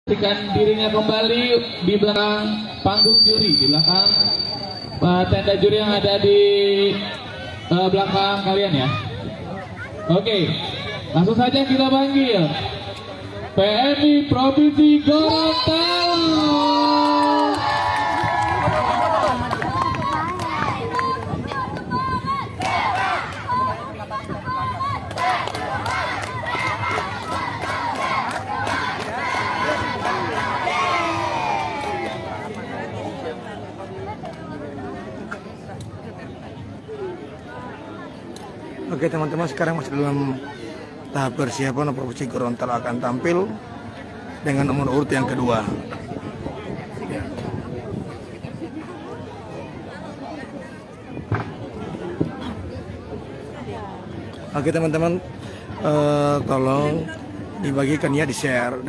Pastikan dirinya kembali di belakang panggung juri, di belakang tenda juri yang ada di belakang kalian ya. Oke, langsung saja kita panggil PMI Provinsi Gorontalo. Oke teman-teman, sekarang masih dalam tahap persiapan. Provinsi Gorontalo akan tampil dengan nomor urut yang kedua. Oke teman-teman, tolong dibagikan ya, di share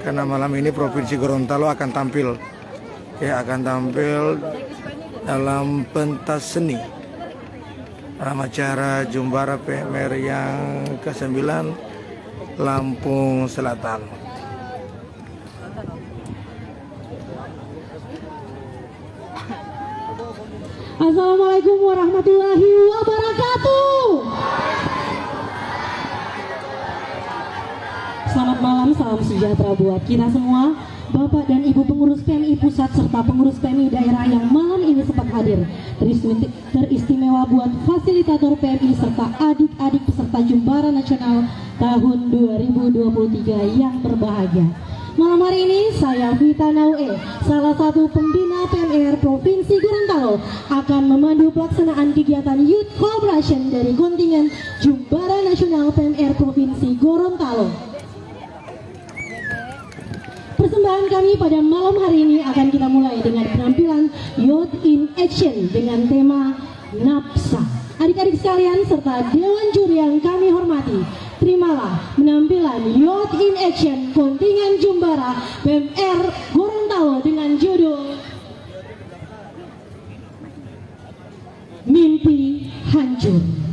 karena malam ini Provinsi Gorontalo akan tampil dalam pentas seni dalam acara Jumbara PMR yang ke-9 Lampung Selatan. Assalamualaikum warahmatullahi wabarakatuh. Selamat malam, salam sejahtera buat kita semua, Bapak dan Ibu pengurus PMI pusat serta pengurus PMI daerah yang malam ini sempat hadir. Teristimewa buat fasilitator PMI serta adik-adik peserta Jumbara Nasional tahun 2023 yang berbahagia. Malam hari ini saya Vita Naue, salah satu pembina PMR Provinsi Gorontalo, akan memandu pelaksanaan kegiatan Youth Cooperation dari kontingen Jumbara Nasional PMR Provinsi Gorontalo. Persembahan kami pada malam hari ini akan kita mulai dengan penampilan Youth in Action dengan tema Nafsa. Adik-adik sekalian serta Dewan Juri yang kami hormati, terimalah penampilan Youth in Action kontingen Jumbara PMR Gorontalo dengan judul Mimpi Hancur.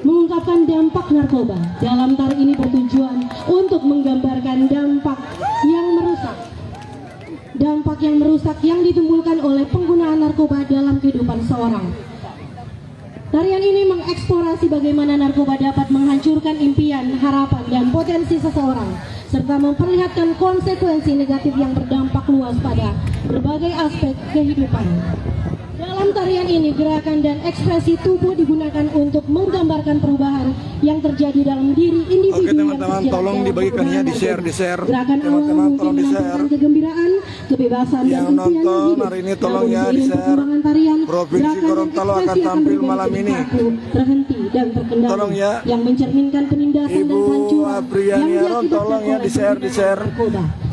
Mengungkapkan dampak narkoba dalam tari ini bertujuan untuk menggambarkan dampak yang merusak yang ditimbulkan oleh penggunaan narkoba dalam kehidupan seorang. Tarian ini mengeksplorasi bagaimana narkoba dapat menghancurkan impian, harapan, dan potensi seseorang, serta memperlihatkan konsekuensi negatif yang berdampak luas pada berbagai aspek kehidupan. Dalam tarian ini, gerakan dan ekspresi tubuh digunakan untuk menggambarkan perubahan yang terjadi dalam diri individu. Oke teman-teman, tolong dibagikan ya, di share. Gerakan Teman-teman awal tolong di share. Kegembiraan, kebebasan, yang dan nonton hari ini tolong ya di share. Provinsi Gorontalo akan tampil malam ini. Terhenti dan terkendali. Tolong ya, yang mencerminkan penindasan dan Ibu hancuran Apriani Aron, tolong ya di share.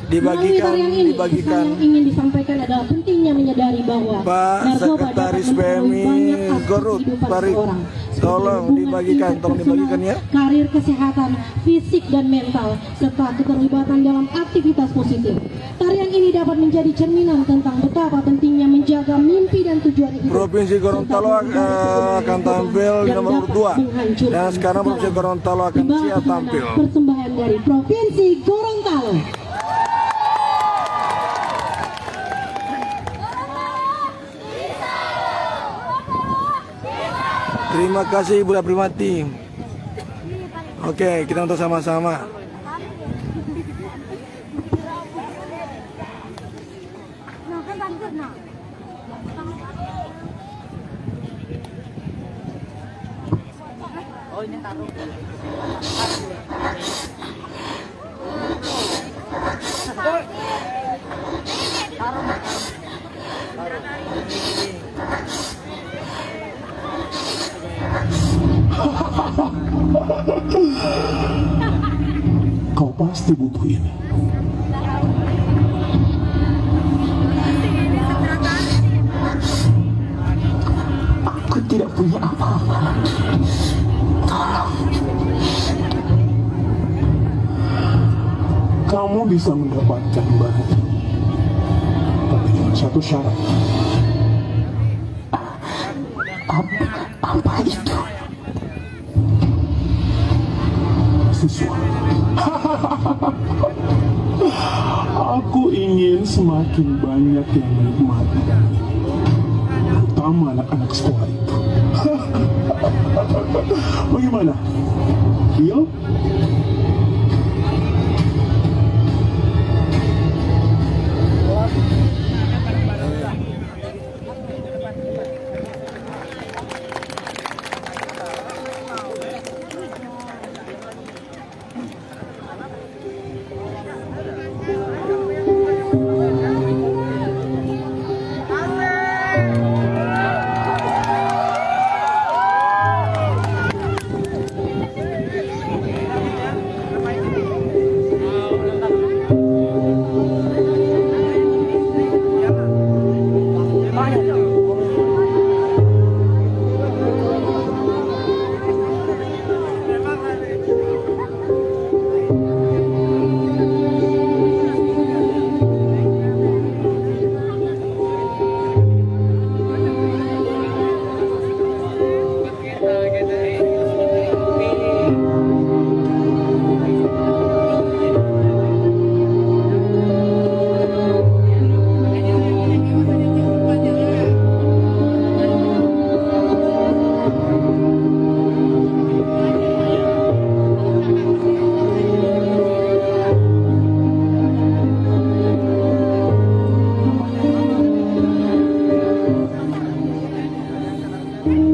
Dibagikan. Yang ingin disampaikan adalah pentingnya menyadari bahwa Pak Sekretaris PMI Gorut Parik, tolong dibagikan ya. Karir kesehatan fisik dan mental serta keterlibatan dalam aktivitas positif. Tarian ini dapat menjadi cerminan tentang betapa pentingnya menjaga mimpi dan tujuan hidup. Provinsi Gorontalo akan tampil di nomor 2 dan sekarang Provinsi Gorontalo akan siap tampil. Persembahan dari Provinsi Gorontalo. Terima kasih Ibu Primati. Oke, kita nonton sama-sama. Oh, ini taruh. Kau pasti butuh ini. Aku tidak punya apa-apa. Tolong. Kamu bisa mendapatkan barang ini, tapi dengan satu syarat. Apa itu? Siswa. ingin semakin banyak yang menikmati, terutama anak-anak sekolah itu. Bagaimana? Deal?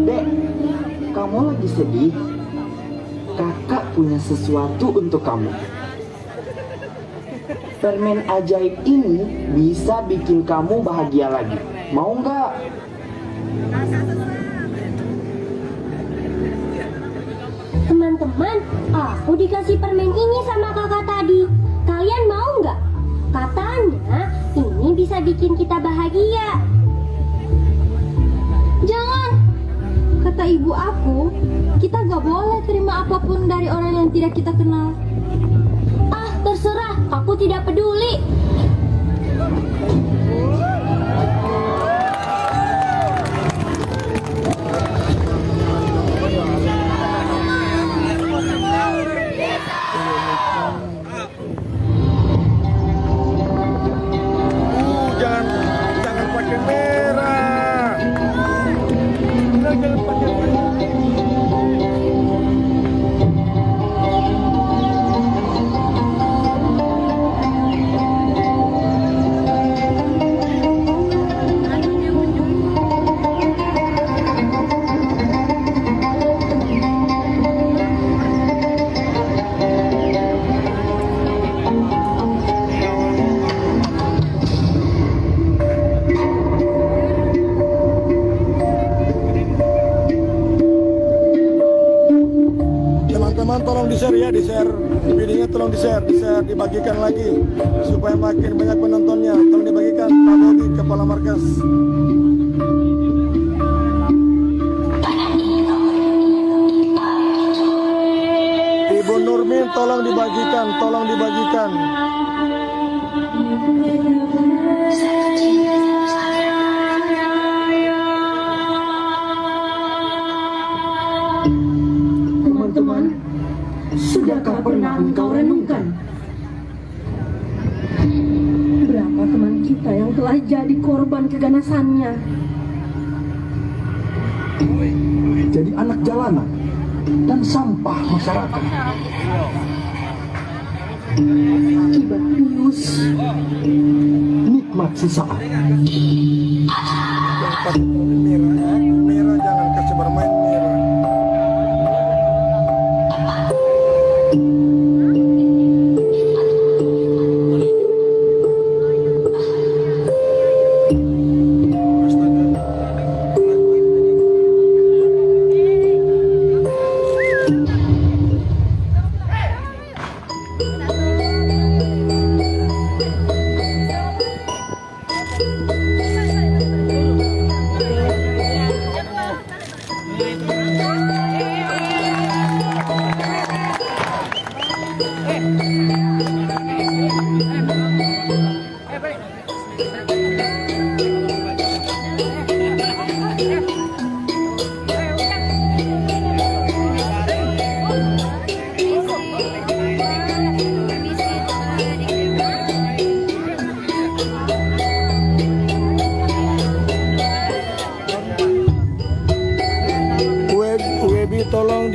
Dek, kamu lagi sedih? Kakak punya sesuatu untuk kamu. Permen ajaib ini bisa bikin kamu bahagia lagi. Mau nggak? Teman-teman, aku dikasih permen ini sama kakak tadi. Kalian mau nggak? Katanya ini bisa bikin kita bahagia. Jangan, kata ibu aku, kita gak boleh terima apapun dari orang yang tidak kita kenal. Ah, terserah, aku tidak peduli. Jangan pakai merah. Jangan pakai merah. Teman-teman tolong di-share ya, di-share videonya, tolong di-share, dibagikan lagi supaya makin banyak penontonnya. Tolong dibagikan. Pak Bobi, Kepala Markas. Ibu Nurmin, tolong dibagikan, tolong dibagikan. Teman-teman, sudahkah pernah engkau renungkan berapa teman kita yang telah jadi korban keganasannya? Jadi anak jalanan dan sampah masyarakat. Akibat bius, Nikmat sesaat. Yang pas merah, merah jangan kasih bermain merah.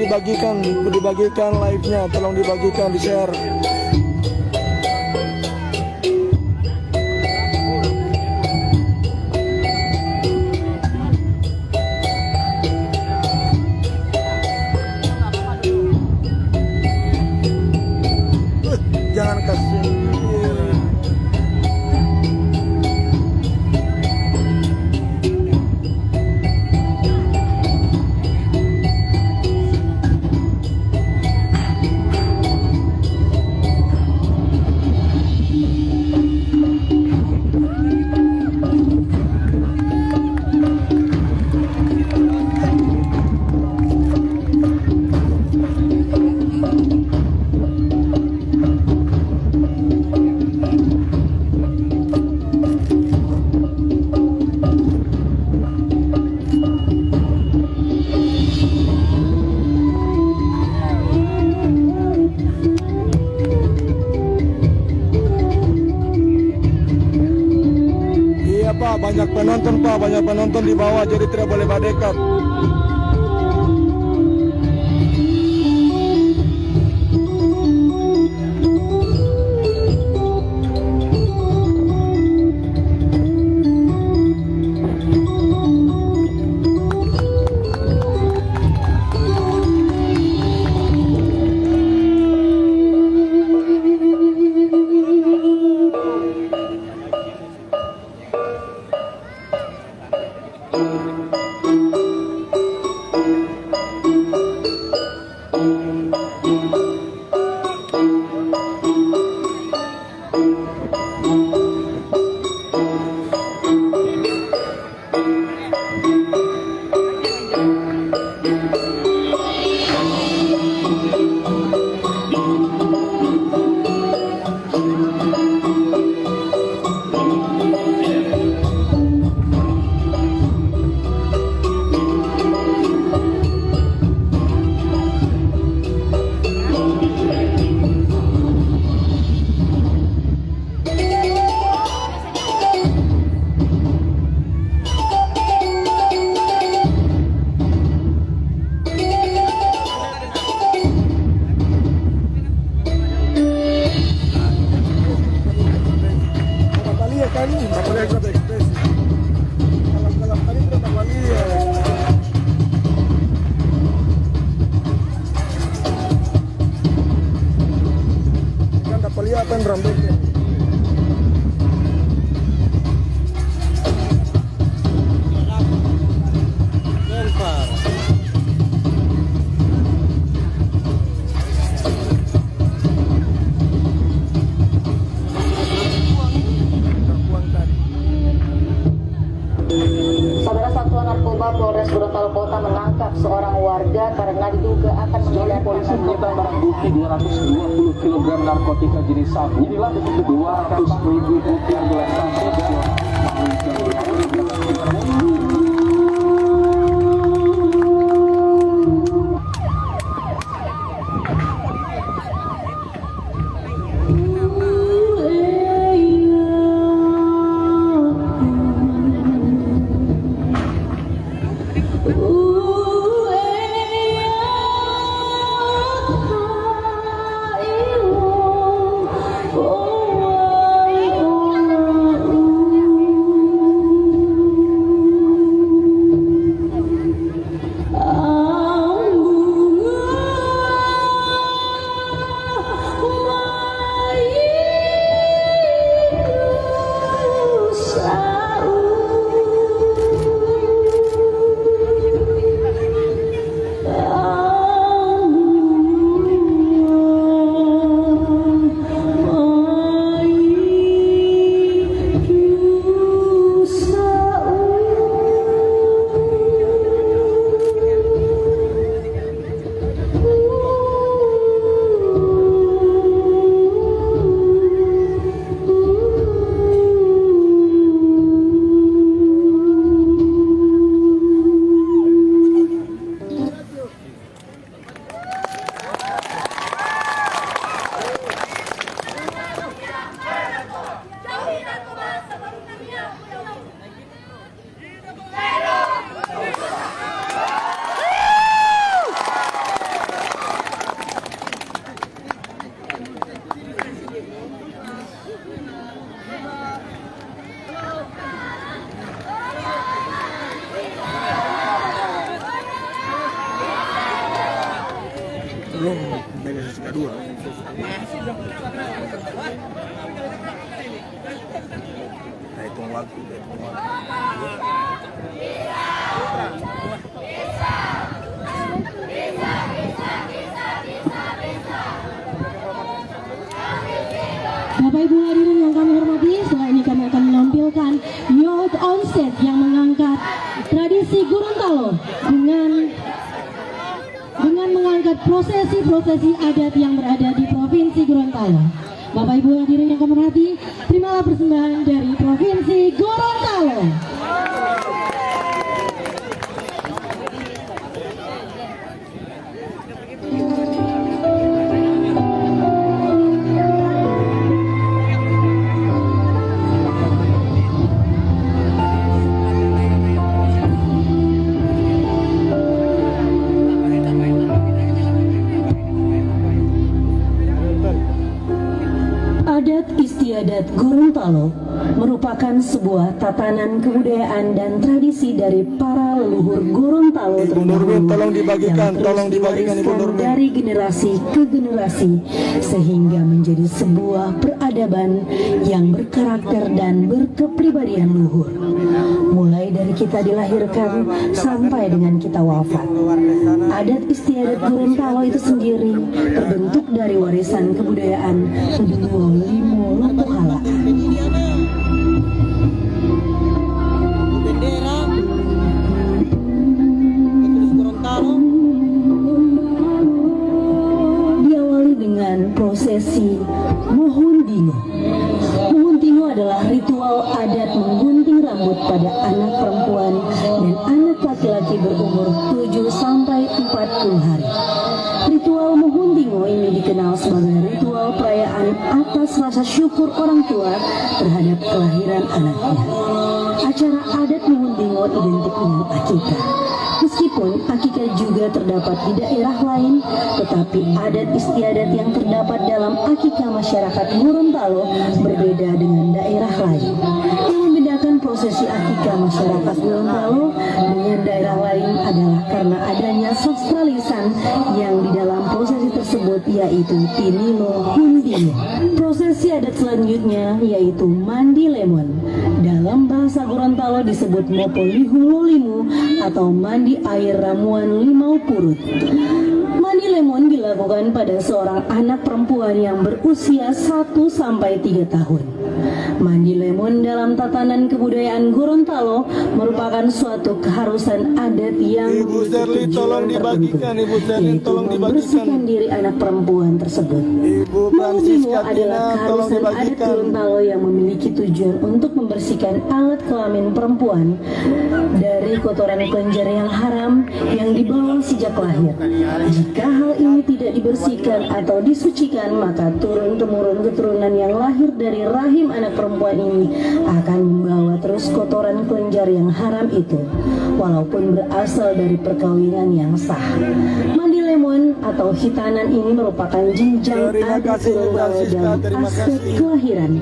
dibagikan live-nya, tolong dibagikan, di-share. Jangan kasih. Pak, banyak penonton di bawah, jadi tidak boleh berdekat. Kelihatan rambutnya. Saudara Satuan Narkoba Polres Gorontalo Kota menangkap seorang warga karena diduga akan mengedarkan polisi menyita barang bukti 220 kg narkotika jenis sabu. Inilah 200.000 butir gelas sabu dan dua. Nah, hitung waktu. Bapak Ibu hadirin yang kami hormati, setelah ini kami akan menampilkan Youth on Stage yang mengangkat tradisi Gorontalo dengan mengangkat prosesi-prosesi adat yang berada di Provinsi Gorontalo. Bapak Ibu hadirin yang kami hormati, terimalah persembahan dari Provinsi Gorontalo. Adat istiadat Gorontalo merupakan sebuah tatanan kebudayaan dan tradisi dari para leluhur Gorontalo Ibu Nurmin, tolong dibagikan, tolong dibagikan Ibu Nurmin. dari generasi ke generasi sehingga menjadi sebuah peradaban yang berkarakter dan berkepribadian luhur. Mulai dari kita dilahirkan sampai dengan kita wafat. Adat istiadat Gorontalo itu sendiri terbentuk dari warisan kebudayaan Duo Limo Lopohala. Diawali dengan prosesi Muhundingo. Muhundingo adalah ritual adat menggunting rambut pada anak perempuan dan anak laki-laki berumur 7 sampai 40 hari. Ritual Muhundingo ini dikenal sebagai ritual perayaan atas rasa syukur orang tua terhadap kelahiran anaknya. Acara adat Muhundingo identik dengan akikah. Meskipun akikah juga terdapat di daerah lain, tetapi adat istiadat yang terdapat dalam akikah masyarakat Gorontalo berbeda dengan daerah lain. Yang membedakan prosesi akikah masyarakat Gorontalo dengan daerah lain adalah karena adanya sastra lisan yang di dalam prosesi tersebut, yaitu Tinilo Hundingo. Prosesi adat selanjutnya yaitu Mandi Lemon. Dalam bahasa Gorontalo disebut Mopo Lihulolimu atau mandi air ramuan limau purut. Mandi lemon dilakukan pada seorang anak perempuan yang berusia 1 sampai 3 tahun. Mandi lemon dalam tatanan kebudayaan Gorontalo merupakan suatu keharusan adat yang Ibu Sherly, tolong dibagikan, Ibu Sherly, tolong dibagikan. membersihkan diri anak perempuan tersebut. Ibu Mandi Francisca adalah Dina, tolong keharusan adat dibagikan. Gorontalo yang memiliki tujuan untuk membersihkan alat kelamin perempuan dari kotoran kelenjar yang haram yang dibawa sejak lahir. Jika hal ini tidak dibersihkan atau disucikan, maka turun-temurun keturunan yang lahir dari rahim anak perempuan ini akan membawa terus kotoran kelenjar yang haram itu, walaupun berasal dari perkawinan yang sah. Mandi lemon atau hitanan ini merupakan jenjang Terima adat kasih, Ibu Gorontalo Francisca. dalam Terima aspek kasih. kelahiran.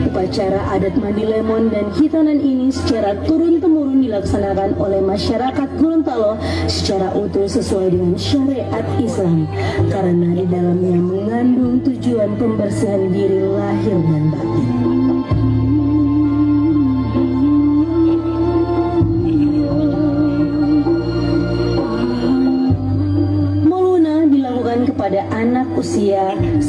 Upacara adat mandi lemon dan hitanan ini secara turun-temurun dilaksanakan oleh masyarakat Gorontalo secara utuh sesuai dengan syariat Islam, karena di dalamnya mengandung tujuan pembersihan diri lahir dan batin. Moluna dilakukan kepada anak usia 10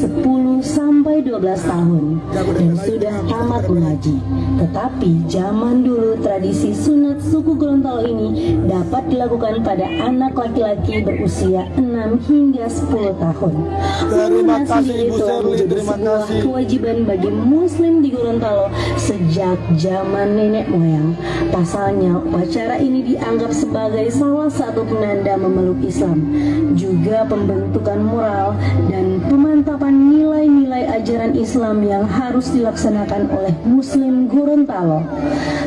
sampai 12 tahun dan sudah tamat mengaji. Tetapi zaman dulu tradisi sunat suku Gorontalo ini dapat dilakukan pada anak laki-laki berusia 6 hingga 10 tahun. Terima Sunat kasih, sendiri Ibu telah Sherly, menjadi terima sebuah kasih. kewajiban bagi muslim di Gorontalo sejak zaman nenek moyang. Pasalnya upacara ini dianggap sebagai salah satu penanda memeluk Islam, juga pembentukan moral dan pemantapan nilai-nilai ajaran Islam yang harus dilaksanakan oleh muslim Gorontalo.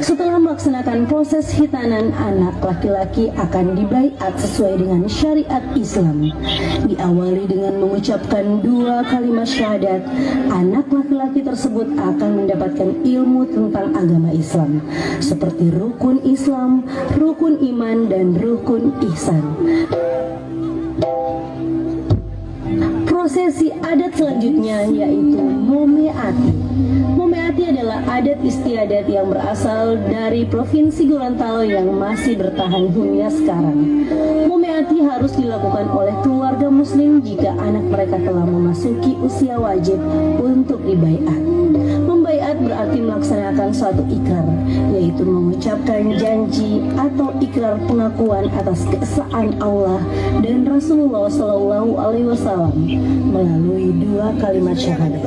Setelah melaksanakan proses hitanan, anak laki-laki akan dibaiat sesuai dengan syariat Islam. Diawali dengan mengucapkan 2 kalimat syahadat, anak laki-laki tersebut akan mendapatkan ilmu tentang agama Islam seperti rukun Islam, rukun iman, dan rukun ihsan. Prosesi adat selanjutnya yaitu Momeati. Momeati adalah adat istiadat yang berasal dari Provinsi Gorontalo yang masih bertahan hingga sekarang. Momeati harus dilakukan oleh keluarga muslim jika anak mereka telah memasuki usia wajib untuk dibaiat. Membaiat berarti melaksanakan suatu ikrar, yaitu mengucapkan janji atau ikrar pengakuan atas keesaan Allah dan Rasulullah Shallallahu Alaihi Wasallam melalui 2 kalimat syahadat.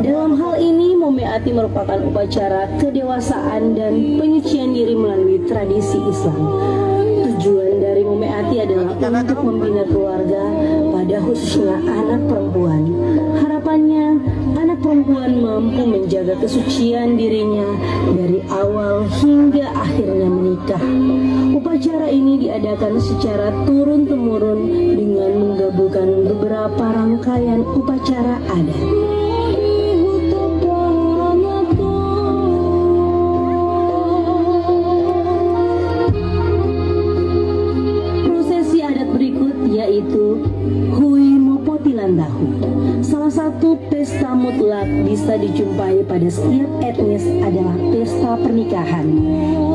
Dalam hal ini, Momeati merupakan upacara kedewasaan dan penyucian diri melalui tradisi Islam. Tujuan dari Momeati adalah untuk membina keluarga, pada khususnya anak perempuan. Harapannya, anak perempuan mampu menjaga kesucian dirinya dari awal hingga akhirnya menikah. Upacara ini diadakan secara turun-temurun dengan menggabungkan beberapa rangkaian upacara adat. Prosesi adat berikut yaitu Hui Mopotilandahu. Salah satu pesta mutlak bisa dijumpai pada setiap etnis adalah pesta pernikahan.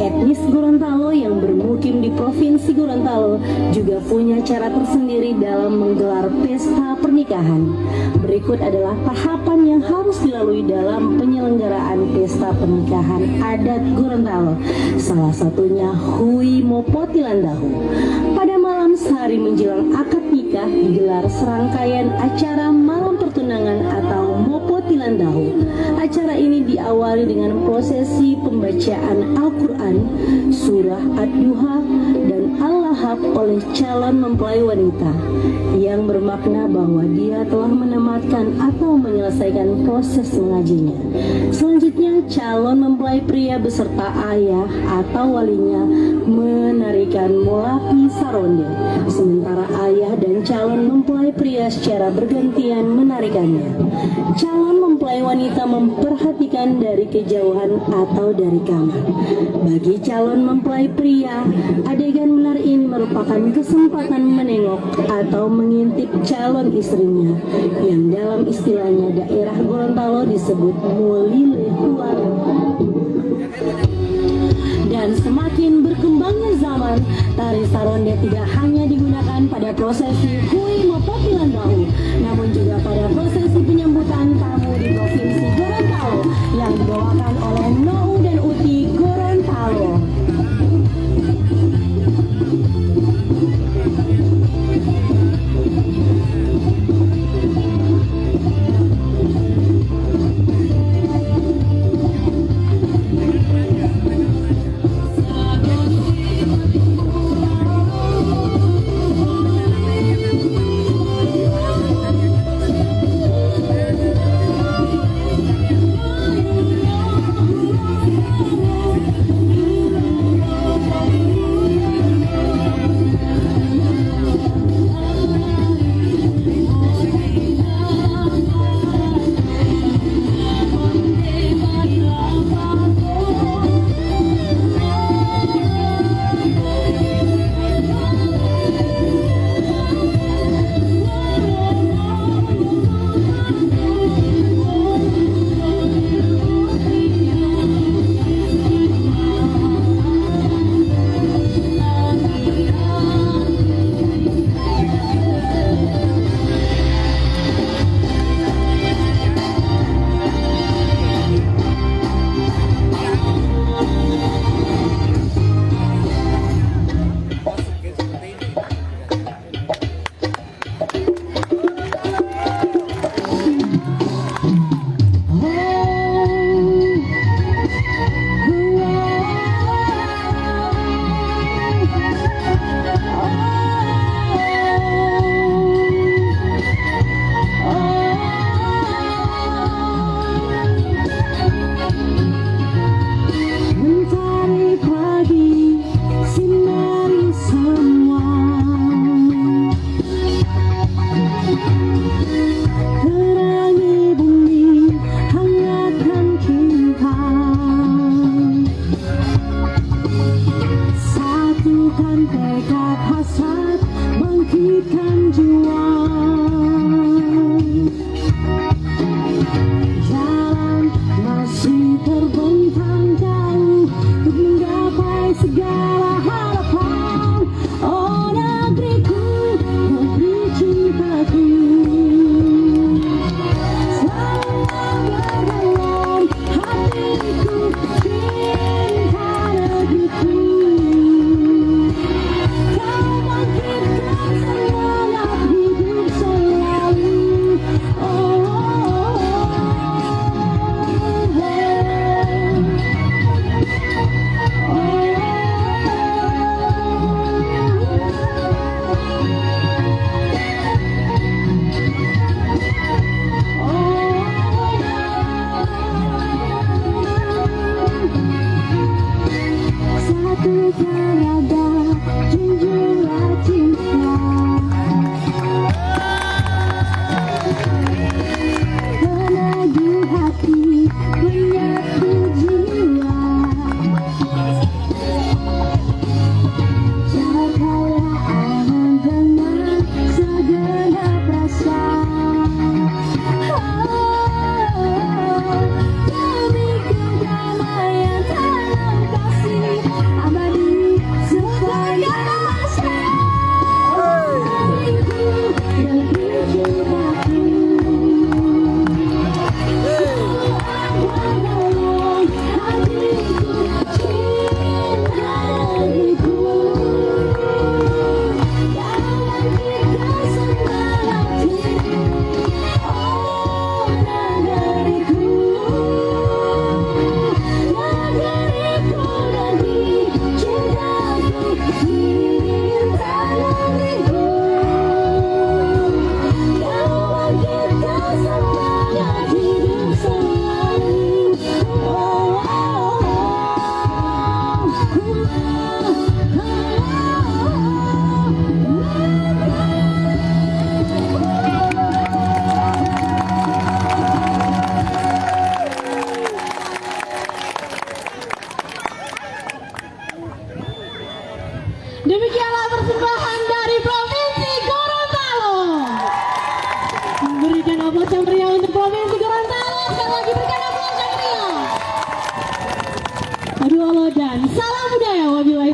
Etnis Gorontalo yang bermukim di Provinsi Gorontalo juga punya cara tersendiri dalam menggelar pesta pernikahan. Berikut adalah tahapan yang harus dilalui dalam penyelenggaraan pesta pernikahan adat Gorontalo. Salah satunya Hui Mopotilandahu. Pada malam sehari menjelang akad nikah digelar serangkaian acara malam pertunangan atau Mopotilandahu. Acara ini diawali dengan prosesi pembacaan Al-Quran, surah Ad-Duha, dan Al-Lahab oleh calon mempelai wanita yang bermakna bahwa dia telah menamatkan atau menyelesaikan proses mengajinya. Selanjutnya, calon mempelai pria beserta ayah atau walinya menarikan molapi saronde, sementara ayah dan calon mempelai pria secara bergantian menarikannya. Calon mempelai wanita memperhatikan dari kejauhan atau dari kamar. Bagi calon mempelai pria, adegan menari ini merupakan kesempatan menengok atau mengintip calon istrinya yang dalam istilahnya daerah Gorontalo disebut mulilehuan. Dan semakin berkembangnya zaman, tari saronde tidak hanya digunakan pada prosesi Hui Mopotilandahu, namun juga pada prosesi penyambutan tamu di Provinsi Gorontalo yang dibawakan oleh Nou dan Uti Gorontalo.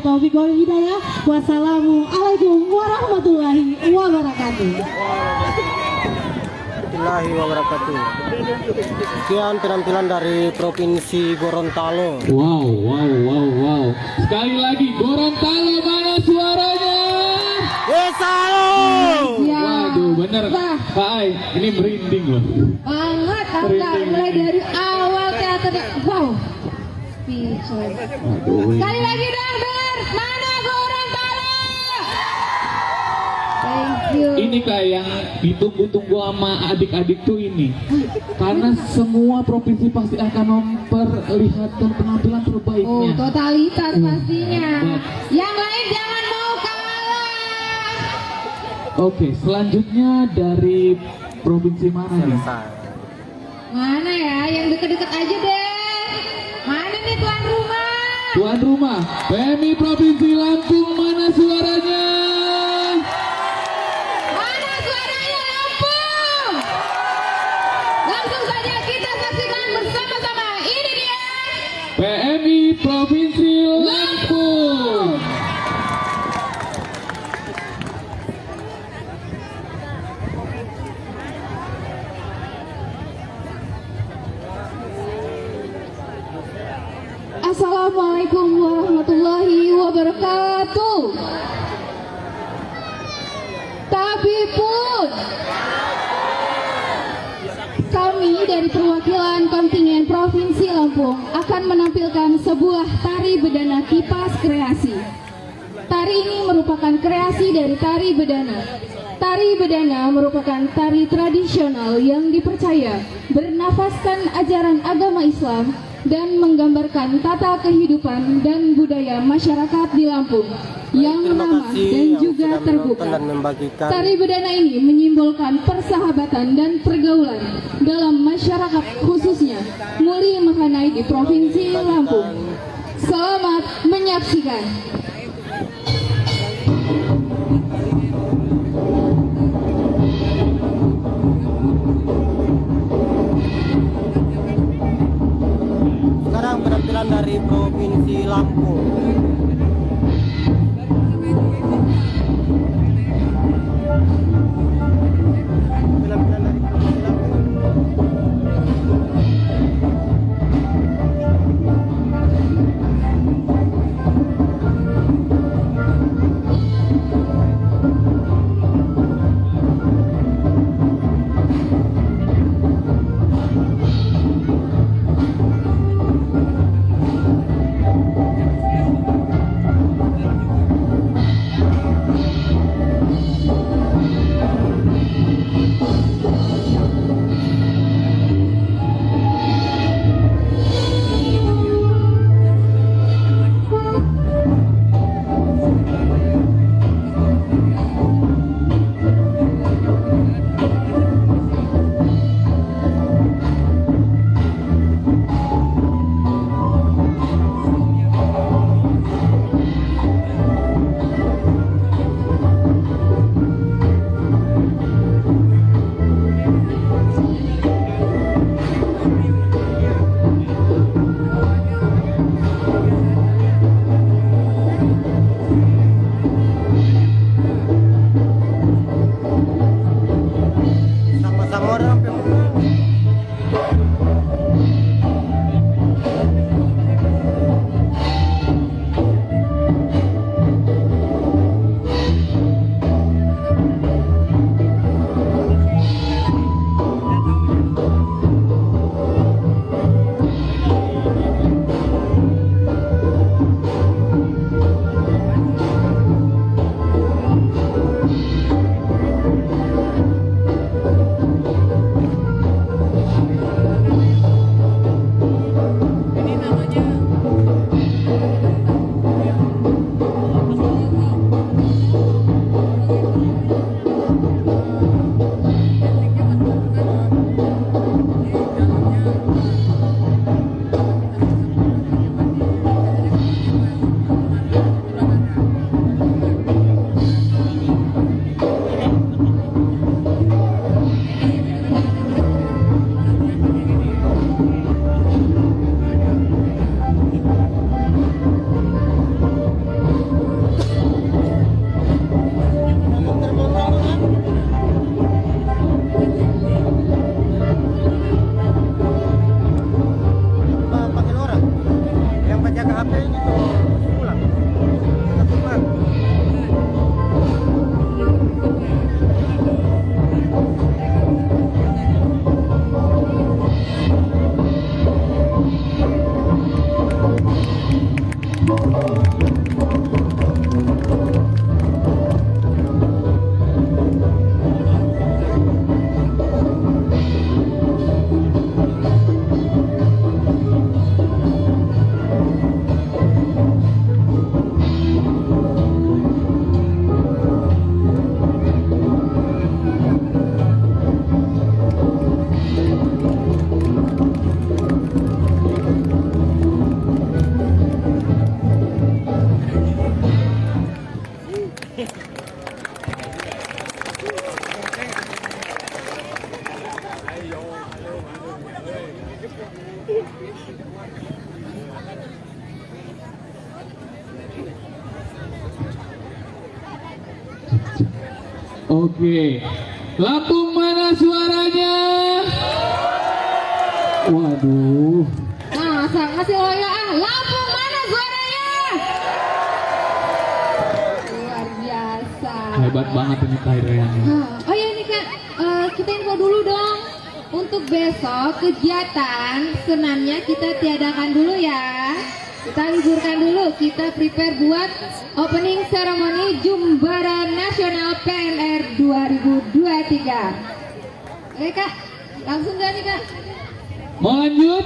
taufiq wal hidayah. Wassalamualaikum warahmatullahi wabarakatuh. Warahmatullahi wabarakatuh. Sekian penampilan dari Provinsi Gorontalo. Wow. Sekali lagi, Gorontalo mana suaranya? Waduh, bener. Kak Ai, ini merinding loh. Banget, Kakak. Mulai dari awal teater. Wow. Speechless. Sekali lagi dong, Ber. Mana Gorontalo? Thank you. Ini kayak yang ditunggu-tunggu sama adik-adik tuh ini. Karena semua provinsi pasti akan memperlihatkan penampilan terbaiknya. Totalitas pastinya. Yang lain jangan mau kalah. Oke, selanjutnya dari provinsi mana nih? Mana ya? Yang deket-deket aja deh. Mana nih tuan rumah? Tuan rumah, PMI Provinsi Lampung mana suaranya? Mana suaranya Lampung? Langsung saja kita saksikan bersama-sama. Ini dia. PMI Provinsi Lampung. Assalamualaikum warahmatullahi wabarakatuh. Tapi pun kami dari perwakilan kontingen Provinsi Lampung akan menampilkan sebuah tari bedana kipas kreasi. Tari ini merupakan kreasi dari tari bedana. Tari bedana merupakan tari tradisional yang dipercaya bernafaskan ajaran agama Islam dan menggambarkan tata kehidupan dan budaya masyarakat di Lampung yang ramah dan juga terbuka. Tari bedana ini menyimbolkan persahabatan dan pergaulan dalam masyarakat, khususnya Muli Mahanai di Provinsi Lampung. Selamat menyaksikan. Sekarang penampilan dari Provinsi Lampung. Penampilan dari Provinsi Lampung. Oke, Lampung mana suaranya? Waduh, Masa ngasih loyo Lampung mana suaranya? Luar biasa. hebat banget ini Kairiannya. Oh ya ini Kak, kita info dulu dong. Untuk besok kegiatan senamnya kita tiadakan dulu ya. Kita liburkan dulu, kita prepare buat opening ceremony Jumbara Nasional PMR 2023. Oke Kak, langsung gak nih Kak? Mau lanjut?